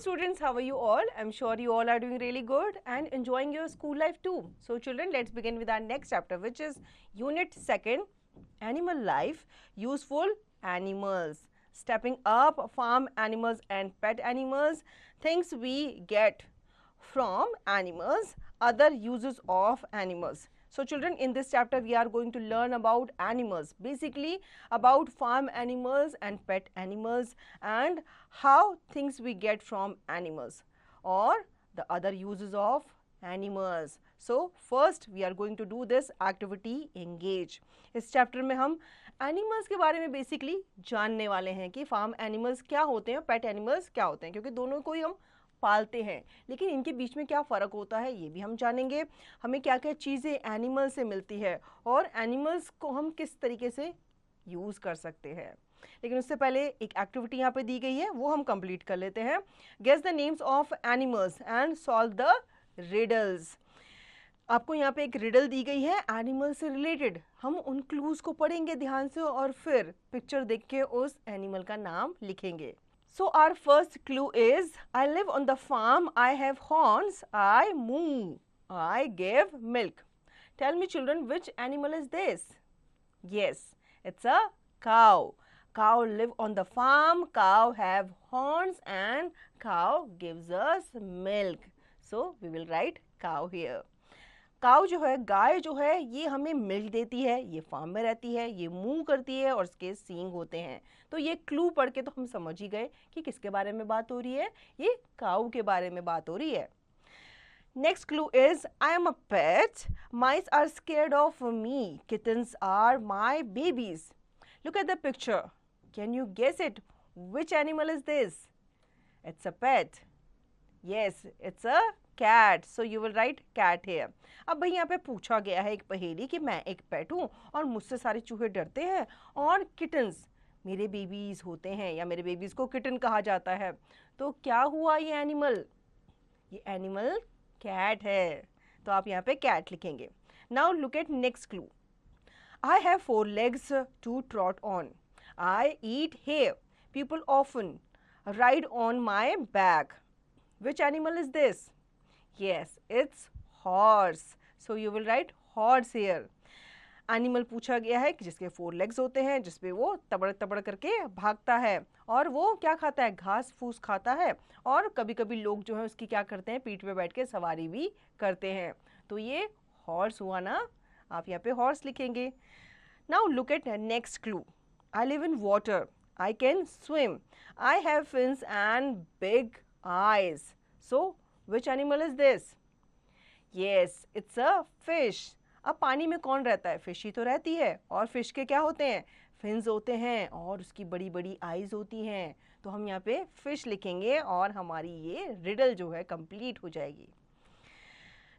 students, how are you all? I'm sure you all are doing really good and enjoying your school life too. So children, let's begin with our next chapter, which is Unit 2nd, Animal Life, Useful Animals. Stepping up, farm animals and pet animals, things we get from animals, other uses of animals. So children, in this chapter we are going to learn about animals, basically about farm animals and pet animals and how things we get from animals or the other uses of animals. So first we are going to do this activity engage. इस chapter में हम animals के बारे में basically जानने वाले हैं कि फार्म एनिमल्स क्या होते हैं, पेट एनिमल्स क्या होते हैं, क्योंकि दोनों को ही हम पालते हैं, लेकिन इनके बीच में क्या फ़र्क होता है ये भी हम जानेंगे। हमें क्या क्या चीज़ें एनिमल से मिलती है और एनिमल्स को हम किस तरीके से यूज़ कर सकते हैं। लेकिन उससे पहले एक एक्टिविटी यहाँ पे दी गई है, वो हम कंप्लीट कर लेते हैं। Guess the names of animals and solve the riddles. आपको यहाँ पे एक रिडल दी गई है एनिमल से रिलेटेड, हम उन क्लूज़ को पढ़ेंगे ध्यान से और फिर पिक्चर देख के उस एनिमल का नाम लिखेंगे। So our first clue is, I live on the farm, I have horns, I moo, I give milk. Tell me children, which animal is this? Yes, it's a cow. Cow live on the farm, cow have horns and cow gives us milk. So we will write cow here. काऊ जो है, गाय जो है, ये हमें milk देती है, ये farm में रहती है, ये मूव करती है और इसके सींग होते हैं। तो ये क्लू पढ़ के तो हम समझ ही गए कि किसके बारे में बात हो रही है, ये काऊ के बारे में बात हो रही है। Next clue is, I am a pet, mice are scared of me, kittens are my babies. Look at the picture, can you guess it, which animal is this? It's a pet. Yes, it's a cat, so you will write cat here. अब भाई यहाँ पे पूछा गया है एक पहेली कि मैं एक पेट हूँ और मुझसे सारे चूहे डरते हैं और किटन्स मेरे बेबीज होते हैं या मेरे बेबीज को किटन कहा जाता है, तो क्या हुआ ये एनिमल? ये एनिमल कैट है, तो आप यहाँ पे कैट लिखेंगे। Now look at next clue, I have 4 legs to trot on, I eat hay, people often ride on my back, which animal is this? Yes, it's horse. So you will write horse here. Animal पूछा गया है कि जिसके 4 legs होते हैं, जिसपे वो तबड़ तबड़ करके भागता है और वो क्या खाता है, घास फूस खाता है और कभी कभी लोग जो है उसकी क्या करते हैं, पीठ पे बैठ के सवारी भी करते हैं। तो ये हॉर्स हुआ ना, आप यहाँ पे हॉर्स लिखेंगे। Now look at next clue, I live in water, I can swim, I have fins and big eyes, so which animal is this? Yes, it's a fish. अब पानी में कौन रहता है? फिश ही तो रहती है और फिश के क्या होते हैं, फिन्स होते हैं और उसकी बड़ी बड़ी आईज होती हैं। तो हम यहाँ पे फिश लिखेंगे और हमारी ये रिडल जो है कंप्लीट हो जाएगी।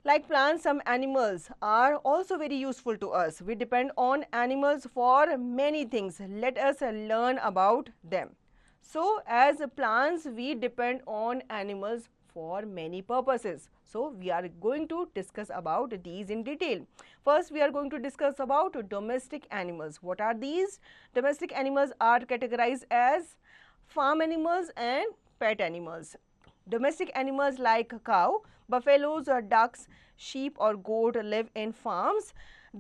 Like plants, some animals are also very useful to us. We depend on animals for many things. Let us learn about them. So as plants, we depend on animals for many purposes. So we are going to discuss about these in detail. First, we are going to discuss about domestic animals. What are these? Domestic animals are categorized as farm animals and pet animals. Domestic animals like cow, buffaloes or ducks, sheep or goat live in farms.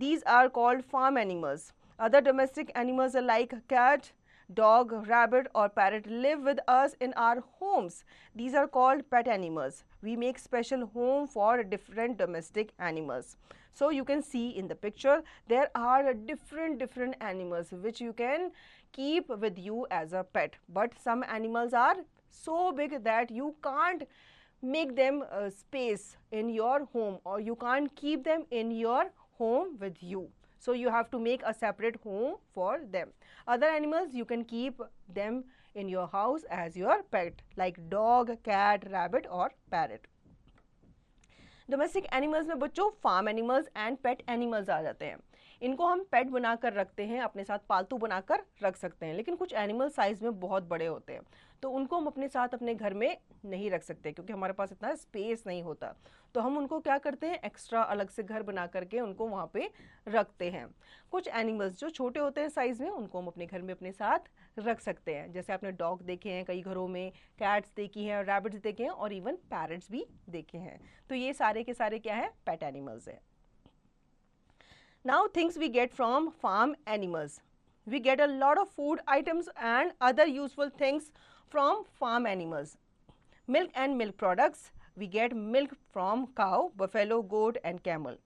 These are called farm animals. Other domestic animals are like cat, dog, rabbit or parrot live with us in our homes. These are called pet animals. We make special home for different domestic animals. So you can see in the picture there are different animals which you can keep with you as a pet. But some animals are so big that you can't make them space in your home or you can't keep them in your home with you. So you have to make a separate home for them. Other animals you can keep them in your house as your pet like dog, cat, rabbit or parrot. Domestic animals में बच्चों farm animals and pet animals आ जाते हैं। इनको हम पेट बनाकर रखते हैं, अपने साथ पालतू बनाकर रख सकते हैं, लेकिन कुछ एनिमल साइज में बहुत बड़े होते हैं तो उनको हम अपने साथ अपने घर में नहीं रख सकते क्योंकि हमारे पास इतना स्पेस नहीं होता। तो हम उनको क्या करते हैं, एक्स्ट्रा अलग से घर बना करके उनको वहाँ पे रखते हैं। कुछ एनिमल्स जो छोटे होते हैं साइज़ में, उनको हम अपने घर में अपने साथ रख सकते हैं। जैसे आपने डॉग देखे हैं कई घरों में, कैट्स देखी हैं, रैबिट्स देखे हैं और इवन पैरट्स भी देखे हैं। तो ये सारे के सारे क्या है, पेट एनिमल्स हैं। Now things we get from farm animals. We get a lot of food items and other useful things from farm animals. Milk and milk products. We get milk from cow, buffalo, goat and camel.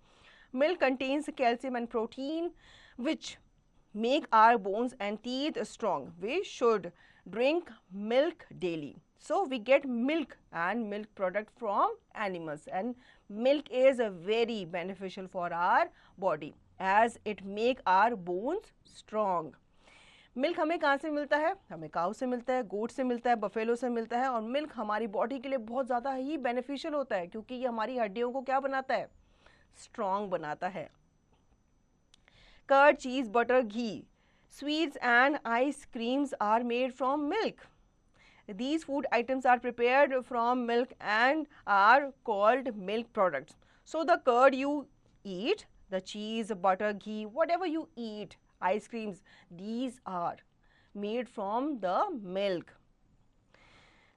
Milk contains calcium and protein which make our bones and teeth strong. We should drink milk daily. So we get milk and milk product from animals, and milk is very beneficial for our body as it make our bones strong. Milk हमें कहाँ से मिलता है, हमें काऊ से मिलता है, गोट से मिलता है, बफेलो से मिलता है। और मिल्क हमारी बॉडी के लिए बहुत ज़्यादा ही बेनिफिशियल होता है क्योंकि ये हमारी हड्डियों को क्या बनाता है, स्ट्रॉन्ग बनाता है। Curd, cheese, butter, ghee, sweets and ice creams are made from milk. These food items are prepared from milk and are called milk products. So the curd you eat, the cheese, butter, ghee, whatever you eat, ice creams, these are made from the milk.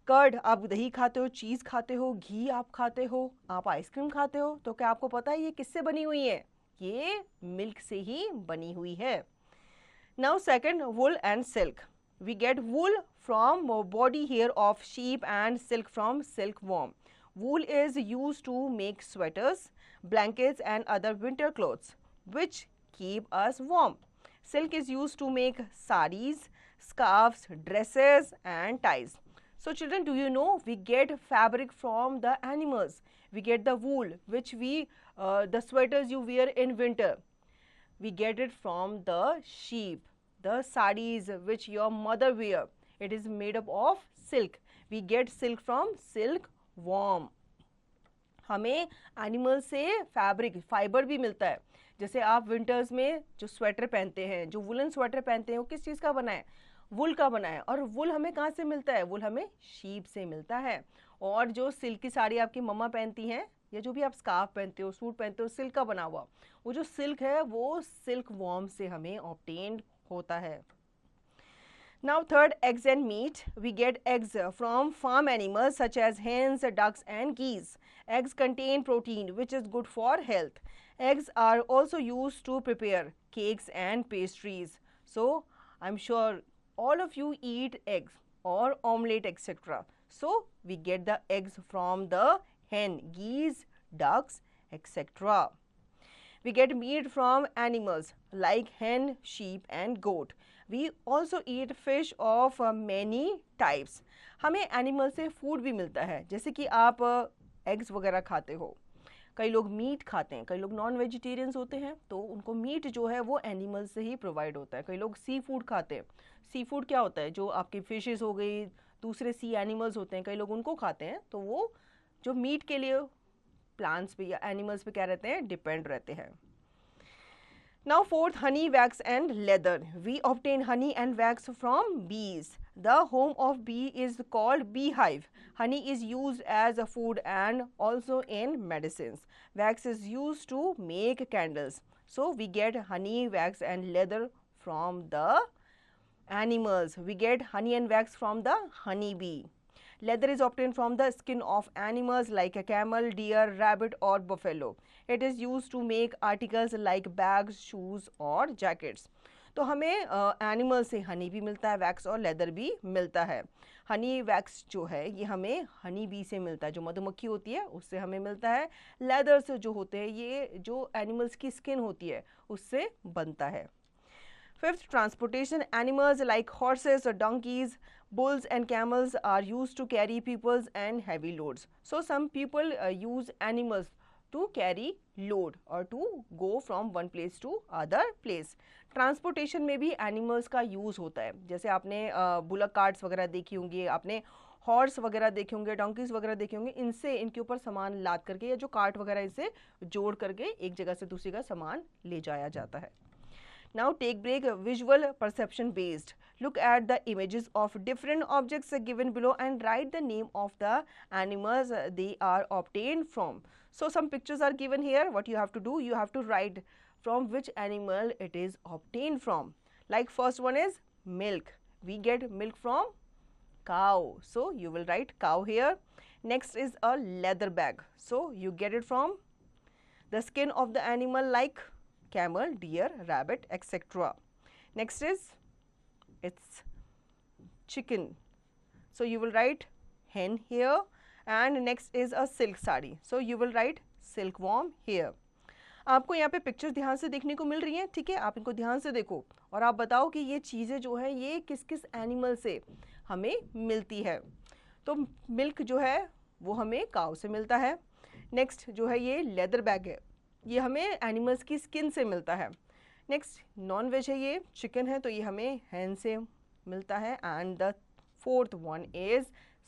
Curd, आप दही खाते हो, चीज़ खाते हो, घी आप खाते हो, आप आइसक्रीम खाते हो, तो क्या आपको पता है ये किससे बनी हुई है? ये मिल्क से ही बनी हुई है। Now second, wool and silk. We get wool from body hair of sheep and silk from silkworm. Wool is used to make sweaters, blankets and other winter clothes which keep us warm. Silk is used to make saris, scarves, dresses and ties. So children, do you know we get fabric from the animals? We get the wool which the sweaters you wear in winter. We get it from the sheep. The sarees which your mother wear, it is made up of silk. We get silk from silkworm. हमें animal से fabric, fibre भी मिलता है। जैसे आप winters में जो sweater पहनते हैं, जो वुलन स्वेटर पहनते हैं, वो किस चीज़ का बना है, वुल का बना है। और वुल हमें कहाँ से मिलता है, वुल हमें शीप से मिलता है। और जो सिल्क की साड़ी आपकी मम्मा पहनती हैं या जो भी आप स्कार्फ पहनते हो, सूट पहनते हो, सिल्क का बना हुआ, वो जो सिल्क है वो सिल्क वॉर्म से हमें ऑब्टेन्ड होता है। Now third, eggs and meat. We get eggs from farm animals such as hens, ducks and geese. Eggs contain protein which is good for health. Eggs are also used to prepare cakes and pastries. So I'm sure all of you eat eggs or omelette etc. So we get the eggs from the hen, geese, ducks etc. We get meat from animals like hen, sheep and goat. We also eat fish of many types. हमें animal से food भी मिलता है, जैसे कि आप eggs वगैरह खाते हो, कई लोग मीट खाते हैं, कई लोग नॉन वेजिटेरियंस होते हैं तो उनको मीट जो है वो एनिमल से ही प्रोवाइड होता है। कई लोग सी फूड खाते हैं। सी फूड क्या होता है, जो आपकी फिशेस हो गई, दूसरे सी एनिमल्स होते हैं, कई लोग उनको खाते हैं। तो वो जो मीट के लिए प्लांट्स पे या एनिमल्स पे क्या रहते हैं, डिपेंड रहते हैं। Now fourth, honey, wax and leather. We obtain honey and wax from bees. The home of bee is called beehive. Honey is used as a food and also in medicines. Wax is used to make candles. So we get honey, wax and leather from the animals. We get honey and wax from the honey bee. Leather is obtained from the skin of animals like a camel, deer, rabbit or buffalo. It is used to make articles like bags, shoes और jackets. तो हमें animal से हनी भी मिलता है, wax और leather भी मिलता है। हनी वैक्स जो है ये हमें हनी बी से मिलता है, जो मधुमक्खी होती है उससे हमें मिलता है। लेदर से जो होते हैं ये जो एनिमल्स की स्किन होती है उससे बनता है। Fifth, transportation. Animals like horses or donkeys, bulls and camels are used to carry peoples and heavy loads. So some people use animals to carry load or to go from one place to other place. Transportation में भी animals का use होता है। जैसे आपने bullock carts वगैरह देखी होंगी, आपने हॉर्स वगैरह देखे होंगे, डोंकीज वगैरह देखे होंगे। इनसे इनके ऊपर सामान लाद करके या जो कार्ट वगैरह इसे जोड़ करके एक जगह से दूसरी जगह सामान ले जाया जाता है। Now take break, visual perception based. Look at the images of different objects given below and write the name of the animals they are obtained from. So some pictures are given here. What you have to do, you have to write from which animal it is obtained from. Like first one is milk. We get milk from cow. So you will write cow here. Next is a leather bag. So you get it from the skin of the animal like camel, deer, rabbit, etc. Next is it's chicken. So you will write hen here. And next is a silk sari. So you will write silkworm here. आपको यहाँ पे pictures ध्यान से देखने को मिल रही हैं, ठीक है? आप इनको ध्यान से देखो और आप बताओ कि ये चीज़ें जो है ये किस किस एनिमल से हमें मिलती है. तो मिल्क जो है वो हमें काऊ से मिलता है. नेक्स्ट जो है ये लेदर बैग है, ये हमें एनिमल्स की स्किन से मिलता है. नेक्स्ट नॉन वेज है, ये चिकन है तो ये हमें हैन से मिलता है. And the fourth one is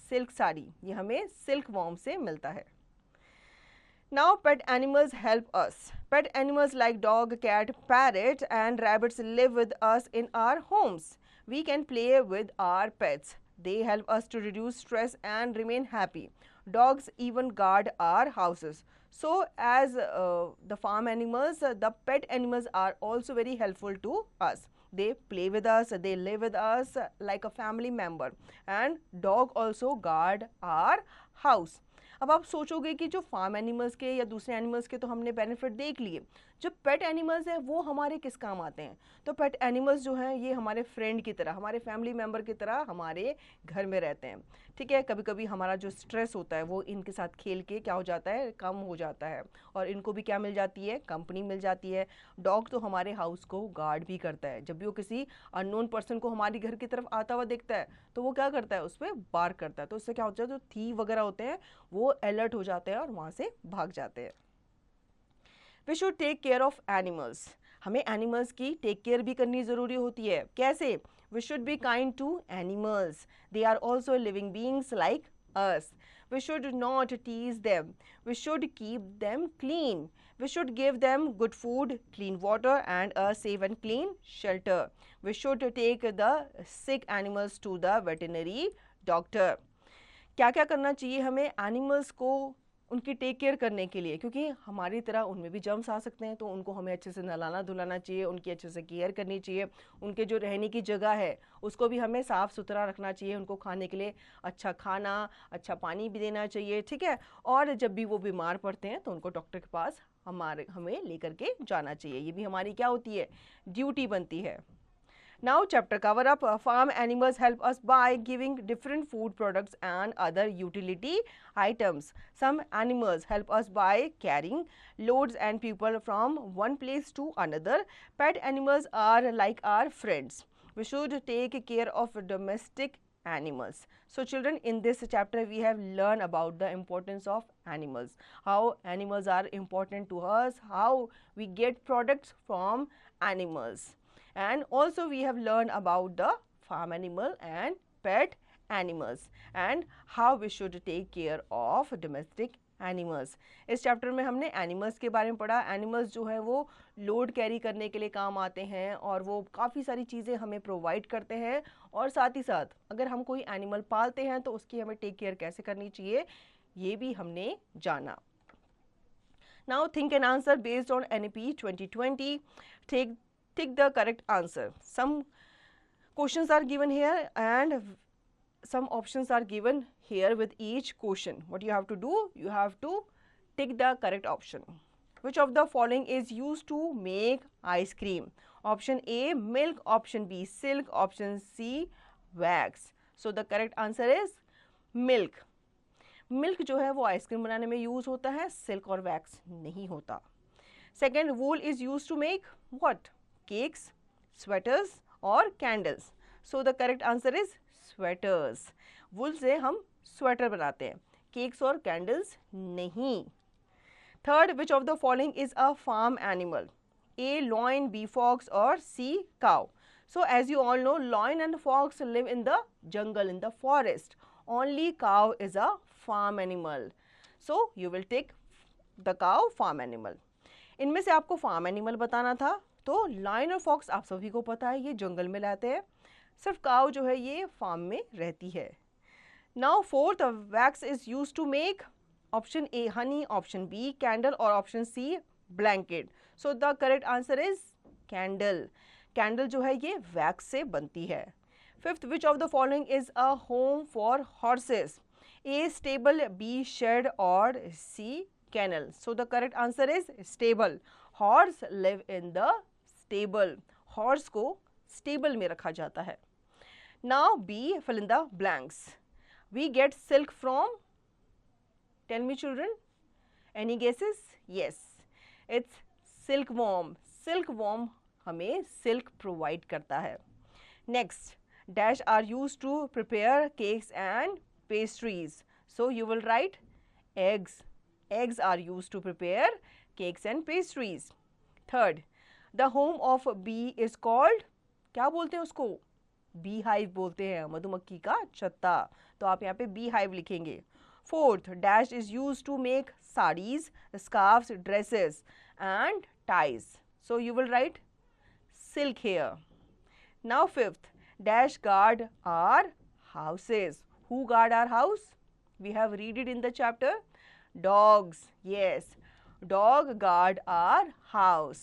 silk sari, ये हमें सिल्क वॉर्म से मिलता है. Now pet animals help us. Pet animals like dog, cat, parrot and rabbits live with us in our homes. We can play with our pets. They help us to reduce stress and remain happy. Dogs even guard our houses. So as the farm animals, the pet animals are also very helpful to us. They play with us, they live with us like a family member. And dog also guard our house. अब आप सोचोगे कि जो farm animals के या दूसरे animals के तो हमने बेनिफिट देख लिए, जो पेट एनिमल्स हैं वो हमारे किस काम आते हैं? तो पेट एनिमल्स जो हैं ये हमारे फ्रेंड की तरह, हमारे फैमिली मेम्बर की तरह हमारे घर में रहते हैं, ठीक है? कभी कभी हमारा जो स्ट्रेस होता है वो इनके साथ खेल के क्या हो जाता है, कम हो जाता है और इनको भी क्या मिल जाती है, कंपनी मिल जाती है. डॉग तो हमारे हाउस को गार्ड भी करता है. जब भी वो किसी अननोन पर्सन को हमारे घर की तरफ आता हुआ देखता है तो वो क्या करता है, उस पर बार्क करता है. तो उससे क्या होता है, जो थीव वगैरह होते हैं वो अलर्ट हो जाते हैं और वहाँ से भाग जाते हैं. We should take care of animals. हमें एनिमल्स की टेक केयर भी करनी ज़रूरी होती है. कैसे? We should be kind to animals. They are also living beings like us. We should not tease them. We should keep them clean. We should give them good food, clean water and a safe and clean shelter. We should take the sick animals to the veterinary doctor. क्या क्या करना चाहिए हमें animals को उनकी take care करने के लिए, क्योंकि हमारी तरह उनमें भी जर्म्स आ सकते हैं. तो उनको हमें अच्छे से नहलाना धुलाना चाहिए, उनकी अच्छे से केयर करनी चाहिए. उनके जो रहने की जगह है उसको भी हमें साफ़ सुथरा रखना चाहिए. उनको खाने के लिए अच्छा खाना, अच्छा पानी भी देना चाहिए, ठीक है? और जब भी वो बीमार पड़ते हैं तो उनको डॉक्टर के पास हमें लेकर के जाना चाहिए. ये भी हमारी क्या होती है, ड्यूटी बनती है. Now chapter cover up. Farm animals help us by giving different food products and other utility items. Some animals help us by carrying loads and people from one place to another. Pet animals are like our friends. We should take care of domestic animals. So children, in this chapter we have learned about the importance of animals, how animals are important to us, how we get products from animals. And also we have learned about the farm animal and pet animals and how we should take care of domestic animals. इस chapter में हमने animals के बारे में पढ़ा. Animals जो है वो लोड कैरी करने के लिए काम आते हैं और वो काफ़ी सारी चीज़ें हमें प्रोवाइड करते हैं. और साथ ही साथ अगर हम कोई एनिमल पालते हैं तो उसकी हमें टेक केयर कैसे करनी चाहिए ये भी हमने जाना. Now think and answer based on NEP 2020. Take the correct answer. Some questions are given here and some options are given here with each question. What you have to do, you have to tick the correct option. Which of the following is used to make ice cream? Option A milk, option B silk, option C wax. So the correct answer is milk. Milk जो है वो ice cream बनाने में use होता है, silk और wax नहीं होता. Second, wool is use to make what? Cakes, sweaters और candles. So the correct answer is sweaters. Wool से हम स्वेटर बनाते हैं, केक्स और कैंडल्स नहीं. Third, which of the following is a farm animal? A lion, B fox और C cow. So as you all know, lion and fox live in the jungle, in the forest. Only cow is a farm animal. So you will take the cow, farm animal. इनमें से आपको farm animal बताना था, तो lion और fox आप सभी को पता है ये जंगल में रहते हैं, सिर्फ काऊ जो है ये फार्म में रहती है। Now fourth, wax is use to make option A honey, option B candle और option C blanket. So the correct answer is candle. Candle जो है ये वैक्स से बनती है। Fifth, which of the following is a home for horses? A stable, B shed और C kennel. So the correct answer is stable. Horse live in the stable. Horse को stable में रखा जाता है. Now B, fill in the blanks. We get silk from, tell me children, any guesses? Yes, it's silkworm. Silkworm हमें silk provide करता है. Next, dash are used to prepare cakes and pastries. So you will write eggs. Eggs are used to prepare cakes and pastries. Third, the home of bee is called, क्या बोलते हैं उसको? Beehive बोलते हैं, मधुमक्खी का छत्ता. तो आप यहाँ पे beehive लिखेंगे. Fourth, dash is used to make sarees, scarves, dresses and ties. So you will write silk here. Now fifth, dash guard our houses. Who guard our house? We have read it in the chapter. Dogs, yes, dog guard our house.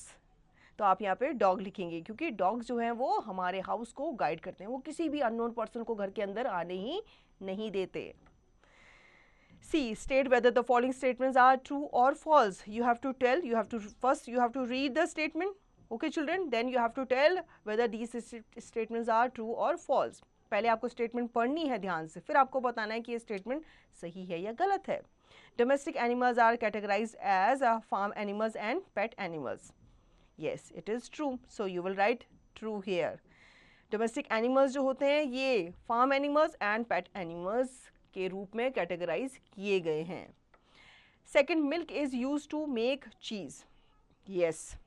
तो आप यहाँ पे dog लिखेंगे क्योंकि dogs जो हैं वो हमारे हाउस को गाइड करते हैं, वो किसी भी अननोन पर्सन को घर के अंदर आने ही नहीं देते. C, state whether the following statements are true or false. You have to tell, first you have to read the statement, okay children, then you have to tell whether these statements are true or false. पहले आपको statement पढ़नी है ध्यान से, फिर आपको बताना है कि ये स्टेटमेंट सही है या गलत है. Domestic animals are categorized as farm animals and pet animals. Yes, it is true. So you will write true here. Domestic animals जो होते हैं ये farm animals and pet animals के रूप में categorize किए गए हैं. Second, milk is used to make cheese. Yes,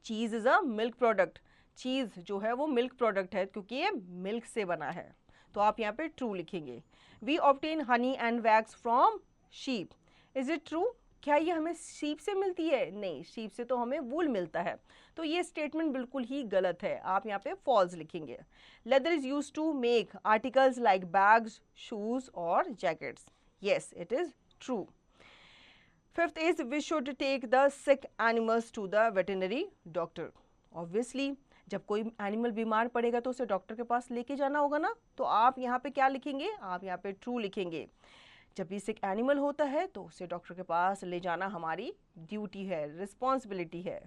cheese is a milk product. Cheese जो है वो milk product है क्योंकि ये milk से बना है. तो आप यहाँ पे true लिखेंगे. We obtain honey and wax from sheep. Is it true? क्या ये हमें शीप से मिलती है? नहीं, शीप से तो हमें वूल मिलता है. तो ये स्टेटमेंट बिल्कुल ही गलत है. आप यहाँ पे फॉल्स लिखेंगे. Leather is use to make articles like bags, shoes और jackets. Yes, it is true. Fifth is we should take the sick animals to the veterinary doctor. Obviously जब कोई एनिमल बीमार पड़ेगा तो उसे डॉक्टर के पास लेके जाना होगा ना. तो आप यहाँ पे क्या लिखेंगे? आप यहाँ पे ट्रू लिखेंगे. जब भी सिक एनिमल होता है तो उसे डॉक्टर के पास ले जाना हमारी ड्यूटी है, रिस्पॉन्सिबिलिटी है.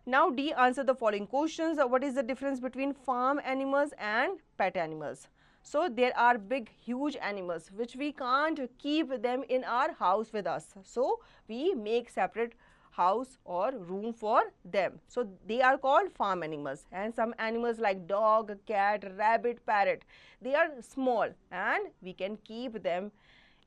Now D, answer the following questions. What is the difference between farm animals and pet animals? So there are big huge animals which we can't keep them in our house with us, so we make separate house or room for them. So they are called farm animals. And some animals like dog, cat, rabbit, parrot, they are small and we can keep them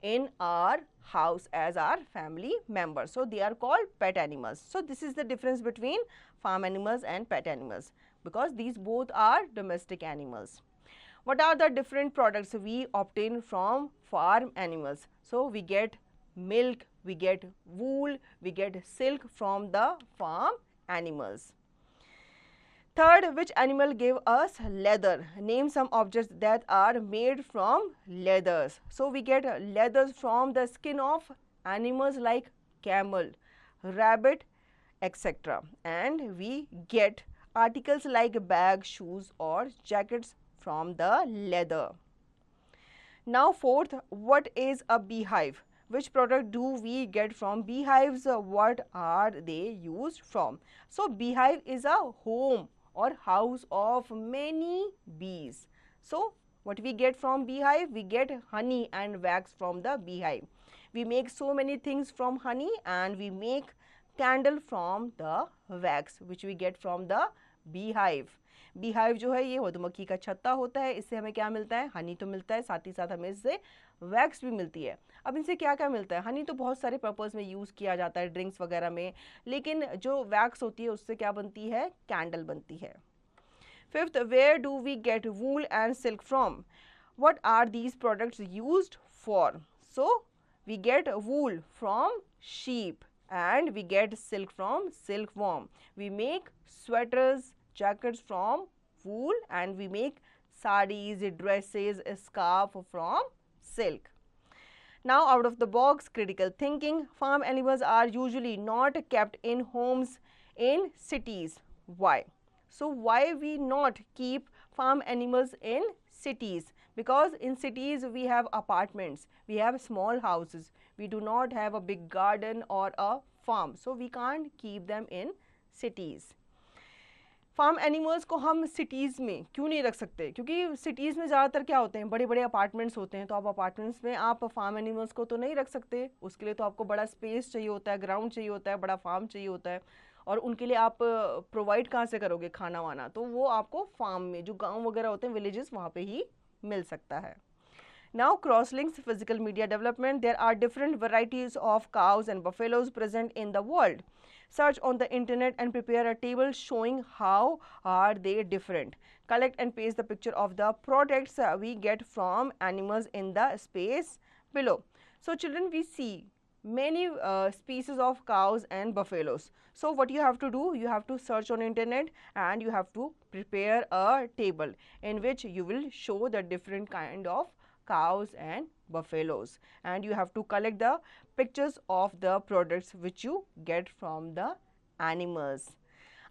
in our house as our family members. So they are called pet animals. So this is the difference between farm animals and pet animals because these both are domestic animals. What are the different products we obtain from farm animals? So we get milk, we get wool, we get silk from the farm animals. Third, which animal gave us leather? Name some objects that are made from leathers. So we get leathers from the skin of animals like camel, rabbit, etc. And we get articles like bags, shoes or jackets from the leather. Now fourth, what is a beehive? Which product do we get from beehives? What are they used from? So beehive is a home or house of many bees. So what we get from beehive? We get honey and wax from the beehive. We make so many things from honey and we make candle from the wax which we get from the beehive. Beehive जो है ये मधुमक्खी का छत्ता होता है. इससे हमें क्या मिलता है? हनी तो मिलता है, साथ ही साथ हमें इससे वैक्स भी मिलती है. अब इनसे क्या क्या मिलता है? हनी तो बहुत सारे पर्पस में यूज़ किया जाता है, ड्रिंक्स वगैरह में, लेकिन जो वैक्स होती है उससे क्या बनती है? कैंडल बनती है. Fifth, where do we get wool and silk from? What are these products used for? So we get wool from sheep, and we get silk from silkworm. We make sweaters, jackets from wool, and we make sarees, dresses, scarf from silk. Now, out of the box critical thinking. Farm animals are usually not kept in homes in cities. Why? So why we not keep farm animals in cities? Because in cities we have apartments, we have small houses, we do not have a big garden or a farm, so we can't keep them in cities. Farm animals को हम cities में क्यों नहीं रख सकते? क्योंकि cities में ज़्यादातर क्या होते हैं, बड़े बड़े अपार्टमेंट्स होते हैं, तो आप अपार्टमेंट्स में आप फार्म एनिमल्स को तो नहीं रख सकते. उसके लिए तो आपको बड़ा स्पेस चाहिए होता है, ग्राउंड चाहिए होता है, बड़ा फार्म चाहिए होता है. और उनके लिए आप प्रोवाइड कहाँ से करोगे खाना वाना? तो वो आपको फार्म में, जो गाँव वगैरह होते हैं, विलेजेस, वहाँ पर ही मिल सकता है. Now, crosslinks physical media development. There are different varieties of cows and buffaloes present in the world. Search on the internet and prepare a table showing how are they different. Collect and paste the picture of the products we get from animals in the space below. So children, we see many species of cows and buffaloes. So what you have to do, you have to search on internet and you have to prepare a table in which you will show the different kind of cows and buffaloes, and you have to collect the pictures of the products which you get from the animals.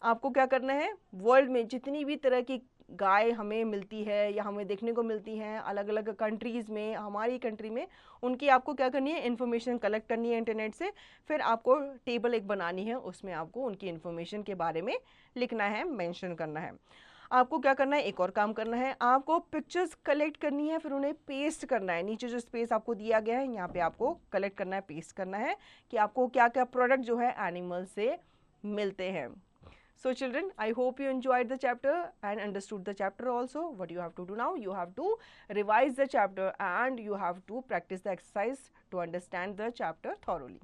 आपको क्या करना है, world में जितनी भी तरह की गाय हमें मिलती है या हमें देखने को मिलती हैं अलग अलग कंट्रीज़ में, हमारी कंट्री में, उनकी आपको क्या करनी है, इन्फॉर्मेशन कलेक्ट करनी है इंटरनेट से. फिर आपको टेबल एक बनानी है, उसमें आपको उनकी इन्फॉर्मेशन के बारे में लिखना है, मेंशन करना है. आपको क्या करना है, एक और काम करना है, आपको पिक्चर्स कलेक्ट करनी है, फिर उन्हें पेस्ट करना है. नीचे जो स्पेस आपको दिया गया है, यहाँ पे आपको कलेक्ट करना है, पेस्ट करना है कि आपको क्या क्या प्रोडक्ट जो है एनिमल से मिलते हैं. So children, I hope you enjoyed the chapter and understood the chapter also. What you have to do now, you have to revise the chapter and you have to practice the exercise to understand the chapter thoroughly.